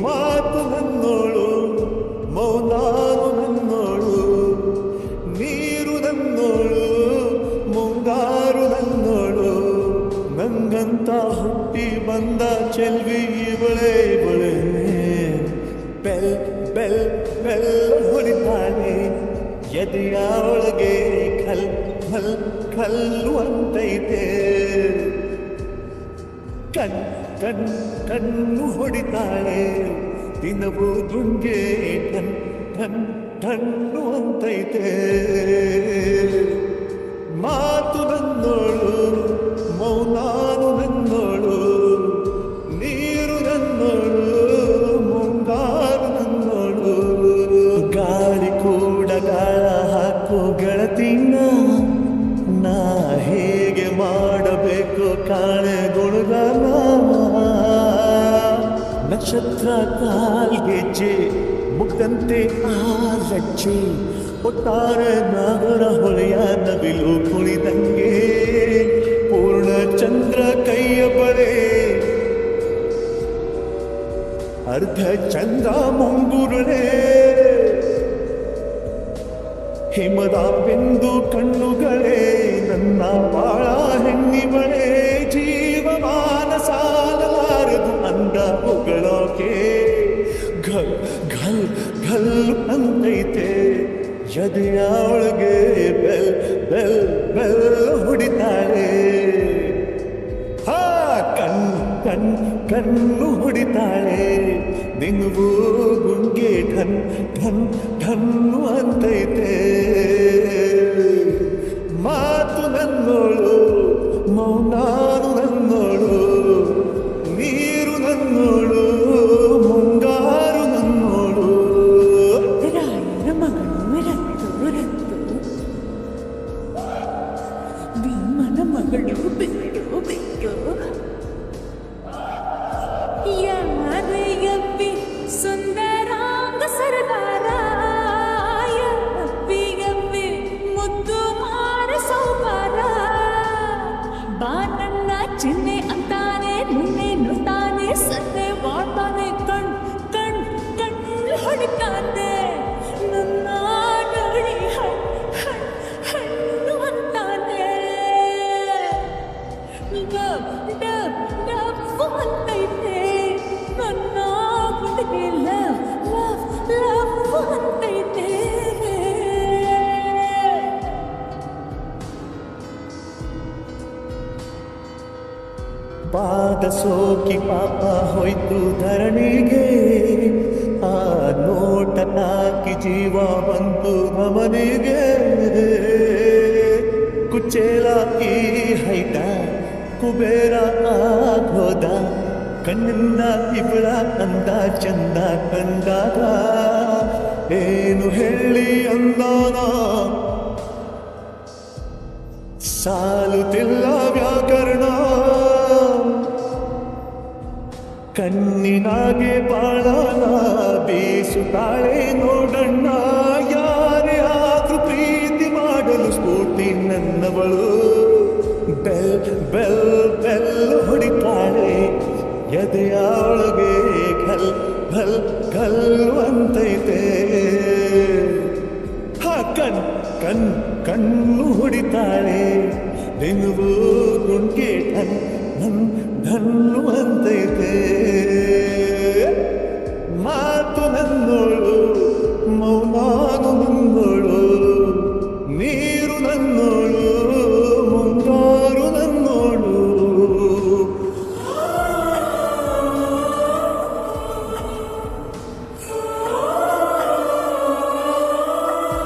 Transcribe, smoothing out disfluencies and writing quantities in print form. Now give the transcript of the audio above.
ಮಾತು ನನ್ನೋಳು, ಮೌನಾನು ನನ್ನೋಳು, ನೀರು ನನ್ನೋಳು, ಮುಂಗಾರು ನನ್ನೋಳು, ನಂಗಂತ ಹುಟ್ಟಿ ಬಂದ ಚೆಲ್ವಿ ಇವಳೇ ಇವಳೇ. ಬೆಲ್ ಬೆಲ್ ಬೆಲ್ ಹೊಡಿತಾಳೆ ಎದೆಯ ಒಳಗೆ, ಖಲ್ ಖಲ್ ಖಲ್ಲು ಅಂತೈತೆ. ಕಣ್ಣು ಹೊಡಿತಾಳೆ ದಿನವೂ ದುಂಗೆ, ಕಣ್ಣು ಅಂತೈತೆ. ಮಾತು ನನ್ನೋಳು, ಮೌನಾನು ನನ್ನೋಳು, ನೀರು ನನ್ನೋಳು, ಮುಂಗಾರು ನನ್ನೋಳು. ಗಾಳಿ ಕೂಡ ಗಾಳ ಹಾಕೋ ಗೆಳತಿನ, ನಾ ಹೇಗೆ ಮಾಡಬೇಕು ಕಾಣೆ ಗುಣಗಾನ. ನಕ್ಷತ್ರ ಕಾಲ್ಗೆಜ್ಜೆ ಮುಗ್ದಂತೆ ಆ ಲಜ್ಜೆ, ಒಟ್ಟಾರೆ ನಾಗರ ಹೊಳೆಯ ನವಿಲು ಕುಣಿದಂಗೆ. ಪೂರ್ಣ ಚಂದ್ರ ಕೈಯ ಬಳೆ, ಅರ್ಧ ಚಂದ ಮುಂಗುರುಳೆ. ಹಿಮದ ಬೆಂದು ಕಣ್ಣುಗಳೇ ನನ್ನ ಬಾಳ ಹೆಣ್ಣಿವಳೆ. ಜೀವಮಾನ ಸಾಲಲಾರದು ಅಂದ ಹೊಗಳೋಕೆ, ಘಲ್ ಘಲ್ ಘಲ್ ಅಂತೈತೆ ಎದೆಯ ಒಳಗೆ. ಬೆಲ್ ಬೆಲ್ ಬೆಲ್ ಹೊಡಿತಾಳೆ, ಕಣ್ಣು ಹೊಡಿತಾಳೆ ದಿನವೂ ಗುಂಗೆ. ಠನ್ನು ಅಂತೈತೆ. ಮಾತು ನನ್ನೋಳು, ಮೌನಾನು ನನ್ನೋಳು, ನೀರು ನನ್ನೋಳು, ಮುಂಗಾರು ನನ್ನೋಳು. ರಾಯರ ಮಗಳು ರತ್ತು ರತ್ತು, ಭೀಮನ ಮಗಳು ಬಿಟ್ಟು ಬಿಟ್ಟು. ಯಾರಯ್ಯಪ್ಪಿ ಸುಂದರಾಂಗ ಸರದಾರ, ಯಪ್ಪಿಗಪ್ಪಿ ಮುದ್ದು ಮಾರ ಸೌಕಾರ. ಬಾ ನನ್ನ ಚಿನ್ನೆ ಅಂತಾನೆ, ನಿನ್ನೆ ನುಡ್ತಾನೆ, ಸನ್ನೆ ಮಾಡ್ತಾನೆ, ಕಣ್ಣು ಹೊಡಿತಾನೆ. ನನ್ನ ನೋಡಿ ಹಣ್ಣು ಅಂತಾನೆ. ಡಬ್ಬು ಅಂತೈತೆ ನನ್ನ ಹುಡುಗಿ, ಲವ್ ಅಂತೈತೆ. ಪಾದ ಸೋಕಿ ಪಾಪ ಹೋಯ್ತು ಧರಣಿಗೆ, ಆ ನೋಟ ತಾಕಿ ಜೀವ ಬಂತು ನಮನಿಗೆ. ಕುಚೇಲಾಕಿ ಹೈದ ಕುಬೇರ ಆಗೋದ, ಕಣ್ಣಿಂದ ಇವಳ ಅಂದ ಚಂದ ಕಂದಾಗ. ಏನು ಹೇಳಿ ಅಂದಾನ ಸಾಲುತ್ತಿಲ್ಲ ವ್ಯಾಕರಣ. ಕಣ್ಣಿನಾಗೆ ಬಾಳನ ಬೀಸುತ್ತಾಳೆ ನೋಡಣ್ಣ. ಯಾರೇ ಆದ್ರೂ ಪ್ರೀತಿ ಮಾಡಲು ಸ್ಫೂರ್ತಿ ನನ್ನವಳು. ಬೆಲ್ ಬೆಲ್ ಬೆಲ್ ಹೊಡಿತಾಳೆ ಎದೆಯ ಒಳಗೆ, ಘಲ್ ಘಲ್ ಘಲ್ ಅಂತೈತೆ. ಕಣ್ಣು ಹೊಡಿತಾಳೆ ದಿನವೂ ಗುಂಗೆ.